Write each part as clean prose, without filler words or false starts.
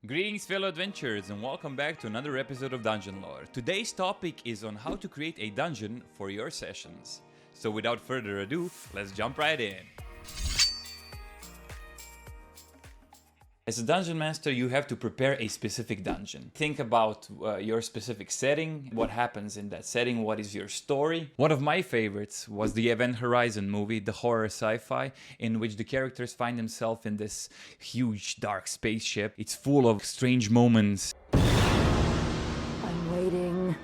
Greetings fellow adventurers and welcome back to another episode of Dungeon Lore. Today's topic is on how to create a dungeon for your sessions. So without further ado, let's jump right in. As a dungeon master, you have to prepare a specific dungeon. Think about your specific setting, what happens in that setting, what is your story. One of my favorites was the Event Horizon movie, the horror sci-fi, in which the characters find themselves in this huge dark spaceship. It's full of strange moments. I'm waiting.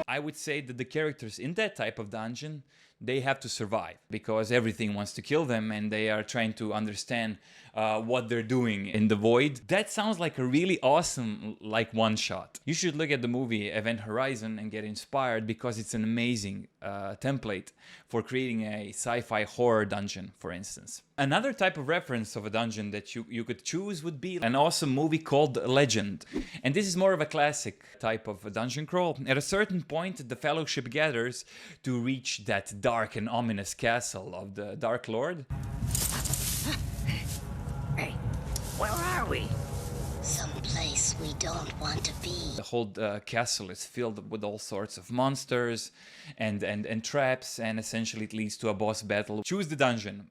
I would say that the characters in that type of dungeon, they have to survive because everything wants to kill them and they are trying to understand what they're doing in the void. That sounds like a really awesome one shot. You should look at the movie Event Horizon and get inspired because it's an amazing template for creating a sci-fi horror dungeon, for instance. Another type of reference of a dungeon that you could choose would be an awesome movie called Legend. And this is more of a classic type of a dungeon crawl. At a certain point, the Fellowship gathers to reach that dark and ominous castle of the Dark Lord. Hey, where are we? Someplace we don't want to be. The whole castle is filled with all sorts of monsters and traps, and essentially it leads to a boss battle. Choose the dungeon,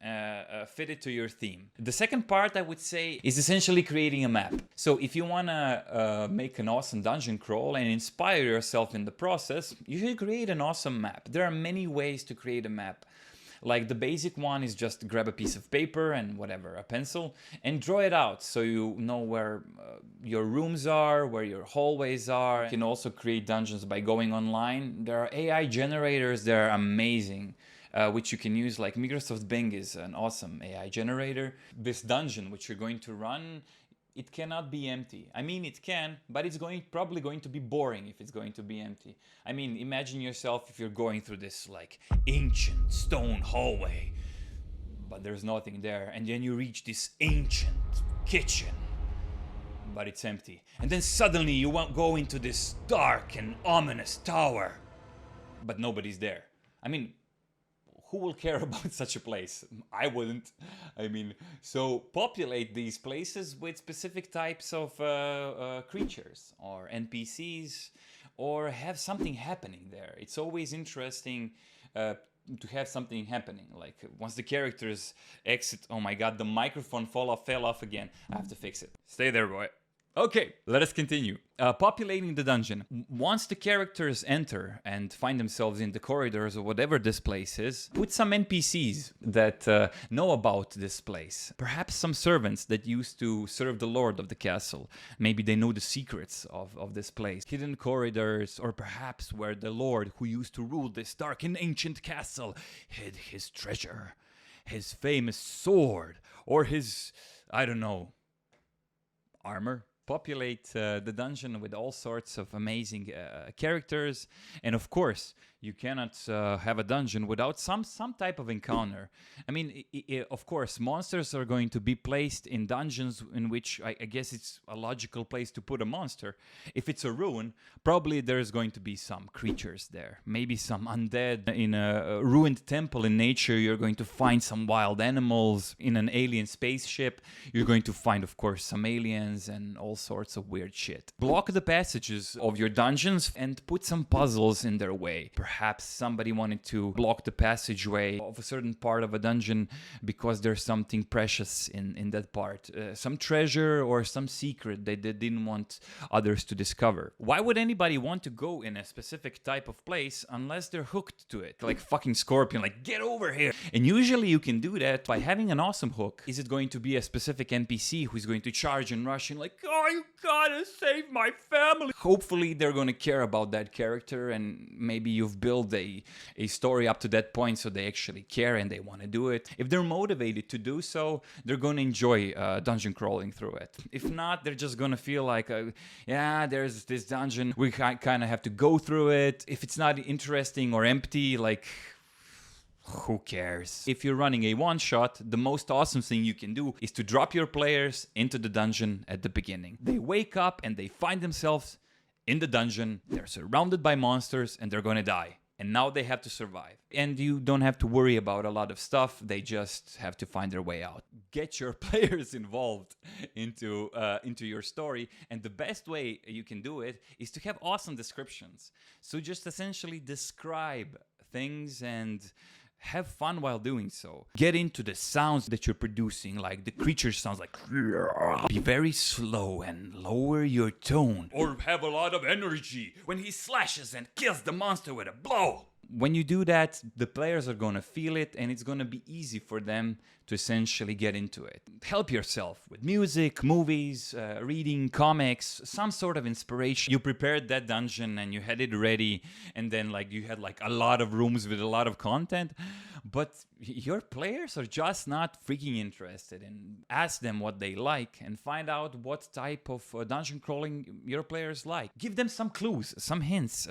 fit it to your theme. The second part, I would say, is essentially creating a map. So if you want to make an awesome dungeon crawl and inspire yourself in the process, you should create an awesome map. There are many ways to create a map. Like the basic one is just grab a piece of paper and whatever, a pencil, and draw it out so you know where your rooms are, where your hallways are. You can also create dungeons by going online. There are AI generators that are amazing, which you can use, like Microsoft Bing is an awesome AI generator. This dungeon which you're going to run, it cannot be empty. I mean, it can, but it's probably going to be boring if it's going to be empty. I mean, imagine yourself if you're going through this like ancient stone hallway, but there's nothing there. And then you reach this ancient kitchen, but it's empty. And then suddenly you won't go into this dark and ominous tower, but nobody's there. I mean, who will care about such a place? I wouldn't. I mean, so populate these places with specific types of creatures or NPCs, or have something happening there. It's always interesting to have something happening. Like once the characters exit, oh my god, the microphone fell off again. I have to fix it. Stay there, boy. Okay, let us continue. Populating the dungeon. Once the characters enter and find themselves in the corridors or whatever this place is, put some NPCs that know about this place. Perhaps some servants that used to serve the lord of the castle. Maybe they know the secrets of this place. Hidden corridors, or perhaps where the lord who used to rule this dark and ancient castle hid his treasure. His famous sword, or his, I don't know, armor. Populate the dungeon with all sorts of amazing characters, and of course you cannot have a dungeon without some type of encounter. I mean, of course, monsters are going to be placed in dungeons in which I guess it's a logical place to put a monster. If it's a ruin, probably there's going to be some creatures there, maybe some undead. In a ruined temple in nature, you're going to find some wild animals. In an alien spaceship, you're going to find, of course, some aliens and all sorts of weird shit. Block the passages of your dungeons and put some puzzles in their way. Perhaps somebody wanted to block the passageway of a certain part of a dungeon because there's something precious in that part. Some treasure or some secret that they didn't want others to discover. Why would anybody want to go in a specific type of place unless they're hooked to it? Like fucking Scorpion, like get over here. And usually you can do that by having an awesome hook. Is it going to be a specific NPC who's going to charge and rush in like, oh, you gotta save my family? Hopefully they're gonna care about that character, and maybe you've built a story up to that point so they actually care and they want to do it. If they're motivated to do so, they're gonna enjoy dungeon crawling through it. If not, they're just gonna feel like, yeah, there's this dungeon, we kind of have to go through it. If it's not interesting or empty, like, who cares? If you're running a one-shot, the most awesome thing you can do is to drop your players into the dungeon at the beginning. They wake up and they find themselves in the dungeon, they're surrounded by monsters, and they're gonna die. and now they have to survive. And you don't have to worry about a lot of stuff. They just have to find their way out. Get your players involved into your story, and the best way you can do it is to have awesome descriptions. So just essentially describe things and have fun while doing so. Get into the sounds that you're producing, like the creature sounds like. Be very slow and lower your tone. Or have a lot of energy when he slashes and kills the monster with a blow. When you do that, the players are gonna feel it, and it's gonna be easy for them to essentially get into it. Help yourself with music, movies, reading, comics, some sort of inspiration. You prepared that dungeon and you had it ready, and then you had a lot of rooms with a lot of content, but your players are just not freaking interested. And ask them what they like and find out what type of dungeon crawling your players like. Give them some clues, some hints,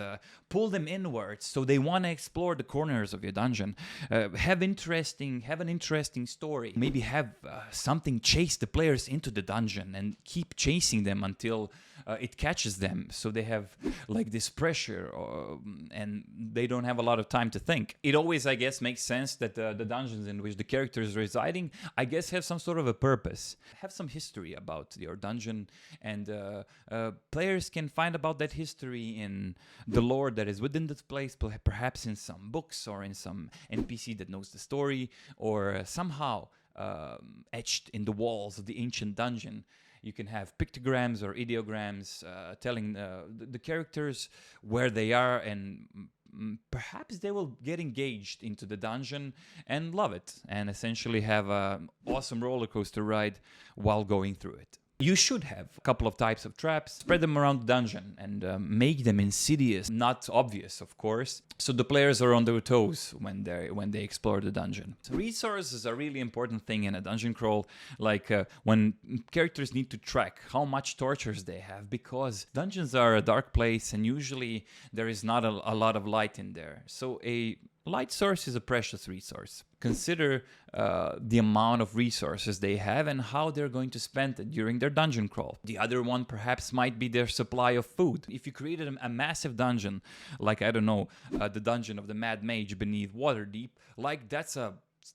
pull them inwards so they want to explore the corners of your dungeon. Have an interesting story. Maybe have something chase the players into the dungeon and keep chasing them until it catches them, so they have this pressure and they don't have a lot of time to think. It always, I guess, makes sense that the dungeons in which the character is residing, I guess, have some sort of a purpose, have some history about your dungeon, and players can find about that history in the lore that is within this place, perhaps in some books or in some NPC that knows the story, or somehow etched in the walls of the ancient dungeon. You can have pictograms or ideograms telling the characters where they are, and perhaps they will get engaged into the dungeon and love it, and essentially have an awesome roller coaster ride while going through it. You should have a couple of types of traps, spread them around the dungeon, and make them insidious, not obvious, of course, so the players are on their toes when they explore the dungeon. So resources are a really important thing in a dungeon crawl, when characters need to track how much torches they have, because dungeons are a dark place and usually there is not a lot of light in there. So a light source is a precious resource. Consider the amount of resources they have and how they're going to spend it during their dungeon crawl. The other one perhaps might be their supply of food. If you created a massive dungeon, the dungeon of the Mad Mage beneath Waterdeep, that's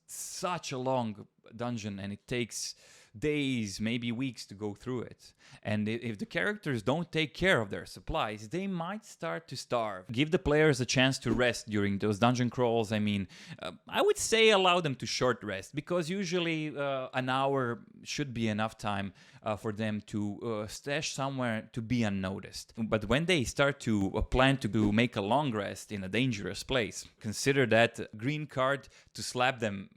such a long dungeon, and it takes days, maybe weeks to go through it. And if the characters don't take care of their supplies, they might start to starve. Give the players a chance to rest during those dungeon crawls. I would say allow them to short rest, because usually an hour should be enough time for them to stash somewhere to be unnoticed. But when they start to plan to make a long rest in a dangerous place, consider that green card to slap them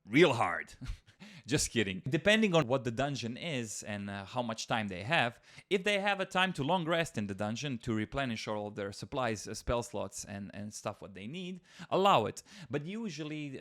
real hard. Just kidding. Depending on what the dungeon is and how much time they have, if they have a time to long rest in the dungeon to replenish all of their supplies, spell slots, and stuff what they need, allow it. But usually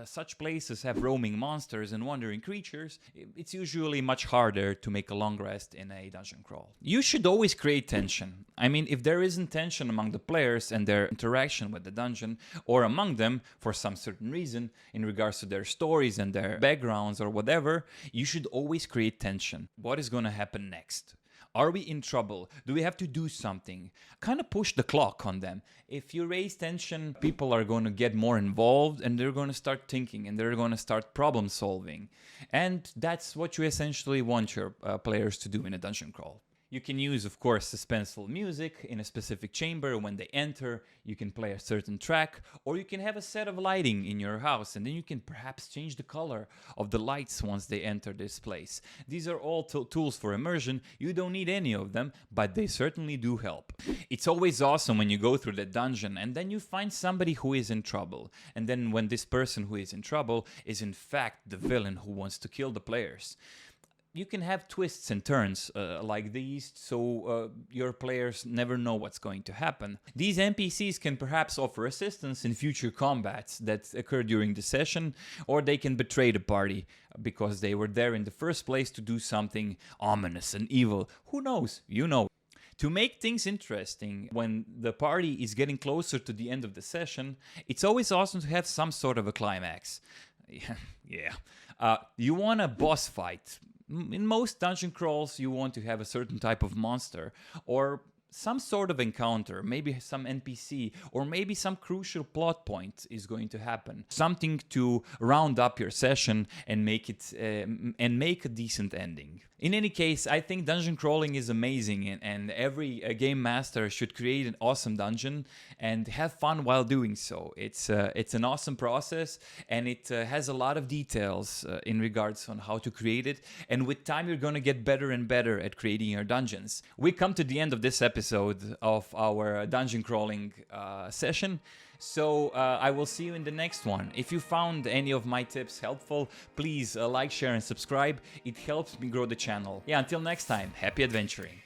such places have roaming monsters and wandering creatures. It's usually much harder to make a long rest in a dungeon crawl. You should always create tension. If there isn't tension among the players and their interaction with the dungeon, or among them for some certain reason in regards to their stories and their backgrounds or whatever, you should always create tension. What is going to happen next? Are we in trouble? Do we have to do something? Kind of push the clock on them. If you raise tension, people are going to get more involved, and they're going to start thinking, and they're going to start problem solving. And that's what you essentially want your players to do in a dungeon crawl. You can use, of course, suspenseful music in a specific chamber. When they enter, you can play a certain track, or you can have a set of lighting in your house, and then you can perhaps change the color of the lights once they enter this place. These are all tools for immersion. You don't need any of them, but they certainly do help. It's always awesome when you go through the dungeon, and then you find somebody who is in trouble. And then when this person who is in trouble is in fact the villain who wants to kill the players. You can have twists and turns like these, so your players never know what's going to happen. These NPCs can perhaps offer assistance in future combats that occur during the session, or they can betray the party because they were there in the first place to do something ominous and evil. Who knows? You know. To make things interesting, when the party is getting closer to the end of the session, it's always awesome to have some sort of a climax. You want a boss fight. In most dungeon crawls, you want to have a certain type of monster or some sort of encounter, maybe some NPC, or maybe some crucial plot point is going to happen. Something to round up your session and make it and make a decent ending. In any case, I think dungeon crawling is amazing, and every game master should create an awesome dungeon and have fun while doing so. It's an awesome process, and it has a lot of details in regards on how to create it. And with time, you're gonna get better and better at creating your dungeons. We come to the end of this episode of our dungeon crawling session. So I will see you in the next one. If you found any of my tips helpful, please like, share, and subscribe. It helps me grow the channel. Yeah, until next time, happy adventuring.